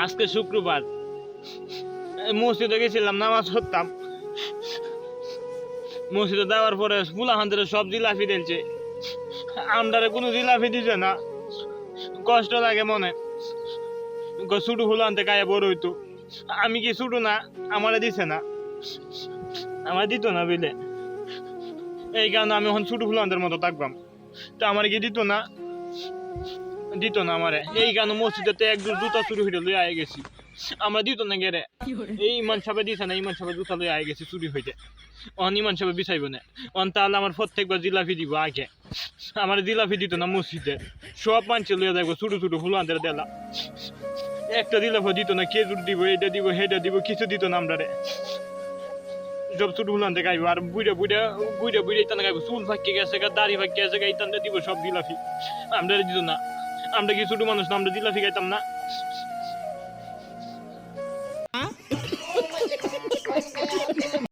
আজকে শুক্রবার মসজিদে গেছিলাম, নামাজ পড়তাম। মসজিদে দেওয়ার পরে ফুলাহানদের সব জিলাপি দিলছে, আমদারে কোনো জিলাপি দিছে না। কষ্ট লাগে মনে, ছোট ফুলাহানতে গায়ে বড় হইতো। আমি কি ছোট না? আমারে দিছে না, আমার দিত না বুঝলে। এই কারণে আমি এখন ছোট ফুলাহানদের মতো থাকবাম। তো আমার কি দিত না, দিত না আমারে। এই কারণে মসজিদে এক জুতা চুরি হইতে লই আয়ে গেছি। আমরা দিত না গেরে। এই ইমান সাহেব দিছে না, ইমান সাহেব জুতা লই আয়ে গেছি চুরি হইতে। অন ইমান সাহেব বিচাইব না, অন তাহলে আমার প্রত্যেকবার জিলাপি দিব আগে। আমার জিলাপি দিত না মসজিদে, সব মানুষ লইয়া যাবো ছোট ছোট ফুলানদের দেলা। একটা জিলাপি দিত না, খেজুর দিব, এটা দিব, হেটা দিব, কিছু দিত না আমরা। সব ছোট ফুলানতে গাইব, আর বুড়া বুড়া বুড়া বুড়া ইতান গাইব, চুল ফাঁকি গেছে গা, দাড়ি ফাঁকি গেছে গা, ইতান দিব সব জিলাপি। আমরা দিত না, আমরা কি ছোট মানুষ না? আমরা জিলাপি খাইতাম না?